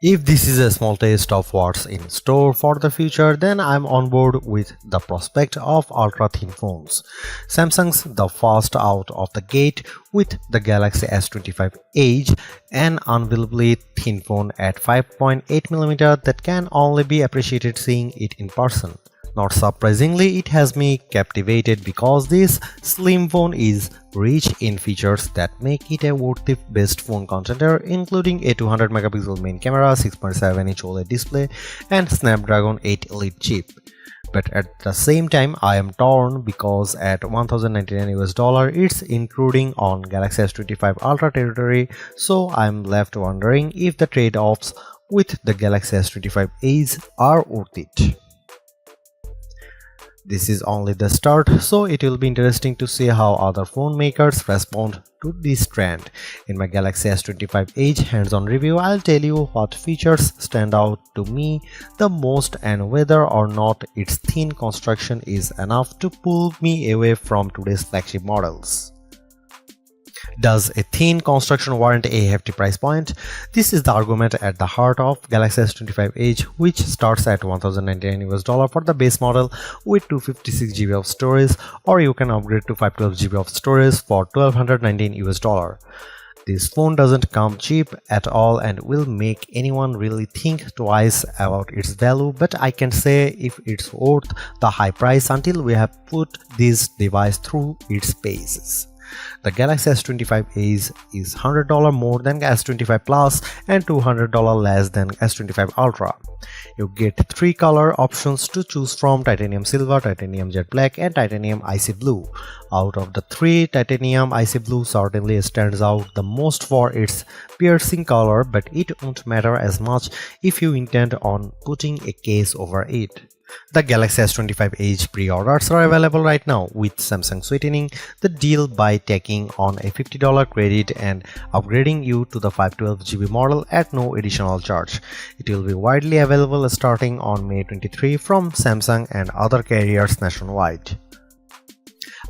If this is a small taste of what's in store for the future, then I'm on board with the prospect of ultra-thin phones. Samsung's the first out of the gate with the Galaxy S25 Edge, an unbelievably thin phone at 5.8mm that can only be appreciated seeing it in person. Not surprisingly, it has me captivated because this slim phone is rich in features that make it a worthy best phone contender, including a 200-megapixel main camera, 6.7-inch OLED display, and Snapdragon 8 Elite chip. But at the same time, I am torn because at $1,099 it's intruding on Galaxy S25 Ultra territory, so I'm left wondering if the trade-offs with the Galaxy S25 Edge are worth it. This is only the start, so it will be interesting to see how other phone makers respond to this trend. In my Galaxy S25 Edge hands-on review, I'll tell you what features stand out to me the most and whether or not its thin construction is enough to pull me away from today's flagship models. Does a thin construction warrant a hefty price point? This is the argument at the heart of Galaxy S25 Edge, which starts at $1,099 for the base model with 256GB of storage, or you can upgrade to 512GB of storage for $1,219. This phone doesn't come cheap at all and will make anyone really think twice about its value, but I can say if it's worth the high price until we have put this device through its paces. The Galaxy S25 Edge is $100 more than S25 Plus and $200 less than S25 Ultra. You get 3 color options to choose from: Titanium Silver, Titanium Jet Black, and Titanium Icy Blue. Out of the 3, Titanium Icy Blue certainly stands out the most for its piercing color, but it won't matter as much if you intend on putting a case over it. The Galaxy S25 Edge pre-orders are available right now, with Samsung sweetening the deal by taking on a $50 credit and upgrading you to the 512GB model at no additional charge. It will be widely available starting on May 23 from Samsung and other carriers nationwide.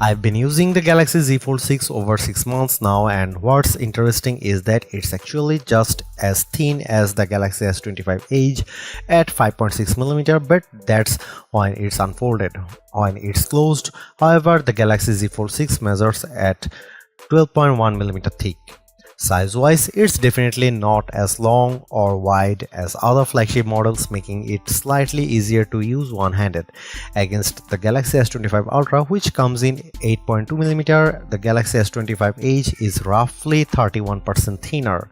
I've been using the Galaxy Z Fold 6 over 6 months now, and what's interesting is that it's actually just as thin as the Galaxy S25 Edge at 5.6mm, but that's when it's unfolded. When it's closed, however, the Galaxy Z Fold 6 measures at 12.1mm thick. Size-wise, it's definitely not as long or wide as other flagship models, making it slightly easier to use one-handed. Against the Galaxy S25 Ultra, which comes in 8.2mm, the Galaxy S25 Edge is roughly 31% thinner.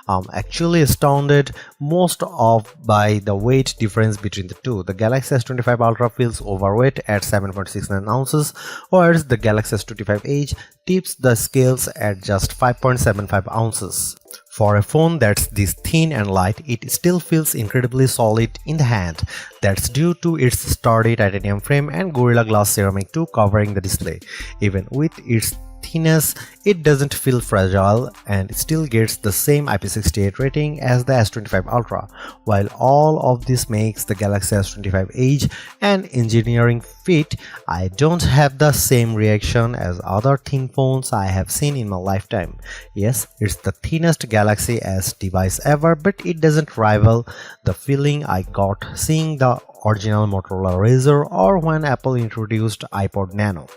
I'm actually astounded most of by the weight difference between the two. The Galaxy S25 Ultra feels overweight at 7.69 ounces, whereas the Galaxy S25 Edge tips the scales at just 5.75 ounces. For a phone that's this thin and light, it still feels incredibly solid in the hand. That's due to its sturdy titanium frame and Gorilla Glass ceramic too covering the display. Even with its thinness, it doesn't feel fragile and still gets the same IP68 rating as the S25 Ultra. While all of this makes the Galaxy S25 Edge an engineering feat, I don't have the same reaction as other thin phones I have seen in my lifetime. Yes, it's the thinnest Galaxy S device ever, but it doesn't rival the feeling I got seeing the original Motorola Razr or when Apple introduced iPod Nano.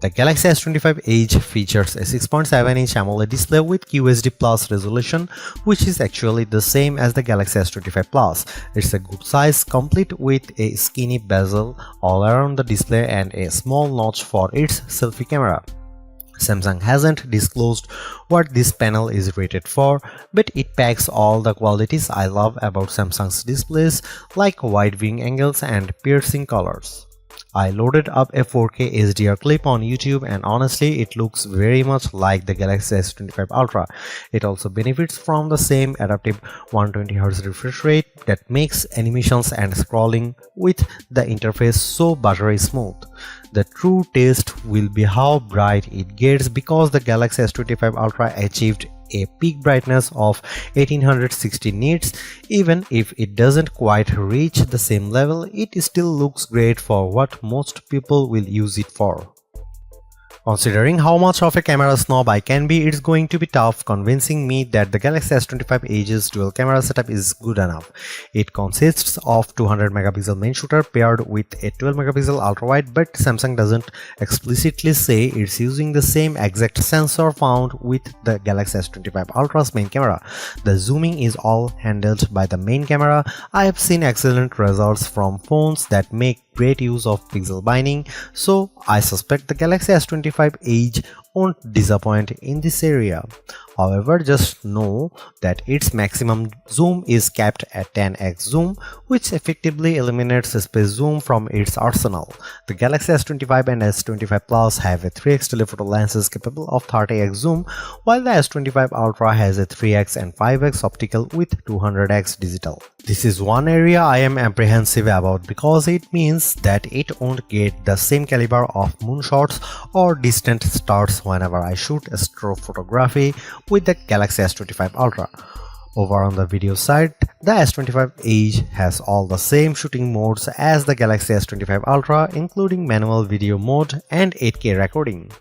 The Galaxy S25 Edge features a 6.7-inch AMOLED display with QHD Plus resolution, which is actually the same as the Galaxy S25 Plus. It's a good size, complete with a skinny bezel all around the display and a small notch for its selfie camera. Samsung hasn't disclosed what this panel is rated for, but it packs all the qualities I love about Samsung's displays, like wide viewing angles and piercing colors. I loaded up a 4K HDR clip on YouTube, and honestly it looks very much like the Galaxy S25 Ultra. It also benefits from the same adaptive 120Hz refresh rate that makes animations and scrolling with the interface so buttery smooth. The true test will be how bright it gets, because the Galaxy S25 Ultra achieved a peak brightness of 1860 nits. Even if it doesn't quite reach the same level, it still looks great for what most people will use it for. Considering how much of a camera snob I can be, it's going to be tough convincing me that the Galaxy S25 Edge's dual camera setup is good enough. It consists of 200 megapixel main shooter paired with a 12 megapixel ultra-wide, but Samsung doesn't explicitly say it's using the same exact sensor found with the Galaxy S25 Ultra's main camera. The zooming is all handled by the main camera. I have seen excellent results from phones that make great use of pixel binding, so I suspect the Galaxy S25 Edge won't disappoint in this area. However, just know that its maximum zoom is capped at 10x zoom, which effectively eliminates space zoom from its arsenal. The Galaxy S25 and S25 Plus have a 3x telephoto lenses capable of 30x zoom, while the S25 Ultra has a 3x and 5x optical with 200x digital. This is one area I am apprehensive about because it means that it won't get the same caliber of moonshots or distant stars whenever I shoot astrophotography with the Galaxy S25 Ultra. Over on the video side, the S25 Edge has all the same shooting modes as the Galaxy S25 Ultra, including manual video mode and 8K recording.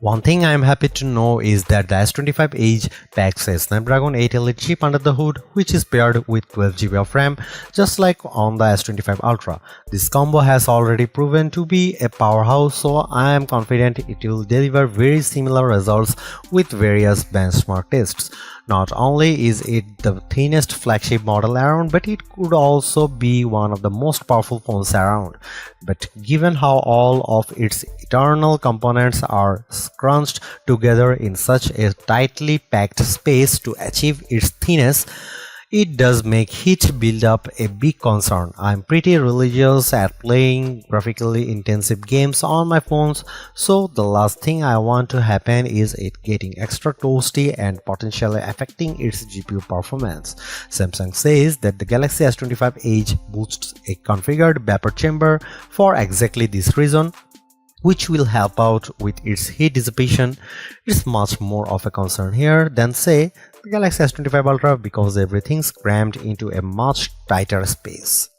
One thing I am happy to know is that the S25 Edge packs a Snapdragon 8 Elite chip under the hood, which is paired with 12GB of RAM, just like on the S25 Ultra. This combo has already proven to be a powerhouse, so I am confident it will deliver very similar results with various benchmark tests. Not only is it the thinnest flagship model around, but it could also be one of the most powerful phones around. But given how all of its internal components are scrunched together in such a tightly packed space to achieve its thinness, it does make heat buildup a big concern. I'm pretty religious at playing graphically intensive games on my phones, so the last thing I want to happen is it getting extra toasty and potentially affecting its GPU performance. Samsung says that the Galaxy S25 Edge boosts a configured vapor chamber for exactly this reason, which will help out with its heat dissipation. It's much more of a concern here than, say, the Galaxy S25 Ultra because everything's crammed into a much tighter space.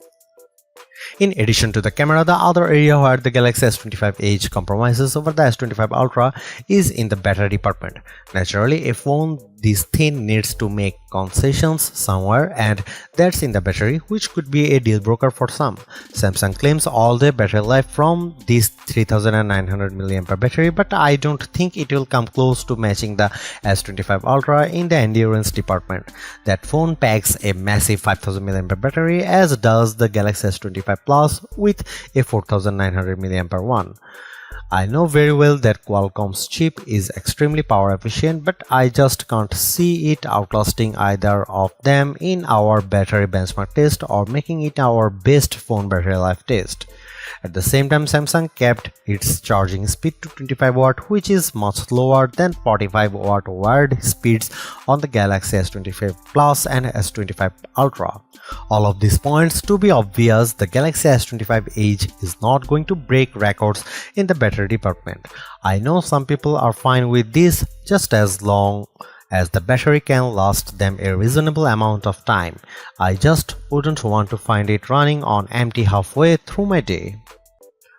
In addition to the camera, the other area where the Galaxy S25 Edge compromises over the S25 Ultra is in the battery department. Naturally, a phone this thin needs to make concessions somewhere, and that's in the battery, which could be a deal breaker for some. Samsung claims all-day battery life from this 3900 mAh battery, but I don't think it will come close to matching the S25 Ultra in the endurance department. That phone packs a massive 5000 mAh battery, as does the Galaxy S25 Plus with a 4900 mAh one. I know very well that Qualcomm's chip is extremely power efficient, but I just can't see it outlasting either of them in our battery benchmark test or making it our best phone battery life test. At the same time, Samsung kept its charging speed to 25 watt, which is much lower than 45 watt wired speeds on the Galaxy S25 Plus and S25 Ultra. All of these points to be obvious, the Galaxy S25 Edge is not going to break records in the battery department. I know some people are fine with this just as long as the battery can last them a reasonable amount of time. I just wouldn't want to find it running on empty halfway through my day.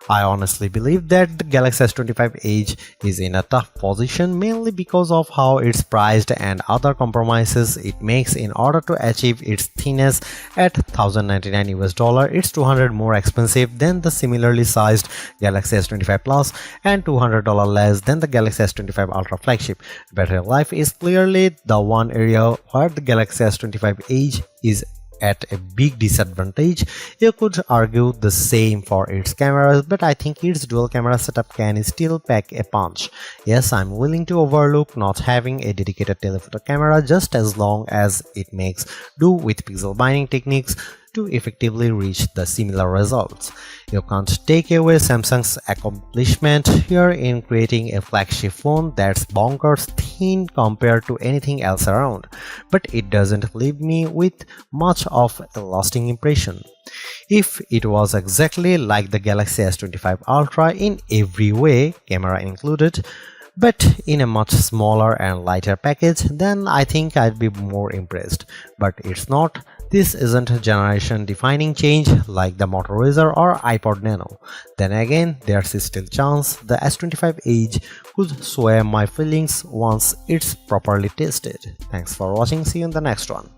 I honestly believe that the Galaxy S25 Edge is in a tough position mainly because of how it's priced and other compromises it makes in order to achieve its thinness at $1099. It's $200 more expensive than the similarly sized Galaxy S25 Plus and $200 less than the Galaxy S25 Ultra flagship. Battery life is clearly the one area where the Galaxy S25 Edge is at a big disadvantage. You could argue the same for its cameras, but I think its dual camera setup can still pack a punch. Yes, I'm willing to overlook not having a dedicated telephoto camera just as long as it makes do with pixel binding techniques to effectively reach the similar results. You can't take away Samsung's accomplishment here in creating a flagship phone that's bonkers thin compared to anything else around, but it doesn't leave me with much of a lasting impression. If it was exactly like the Galaxy S25 Ultra in every way, camera included, but in a much smaller and lighter package, then I think I'd be more impressed. But it's not. This isn't a generation-defining change like the Moto Razr or iPod Nano. Then again, there's still chance the S25 Edge could sway my feelings once it's properly tested. Thanks for watching. See you in the next one.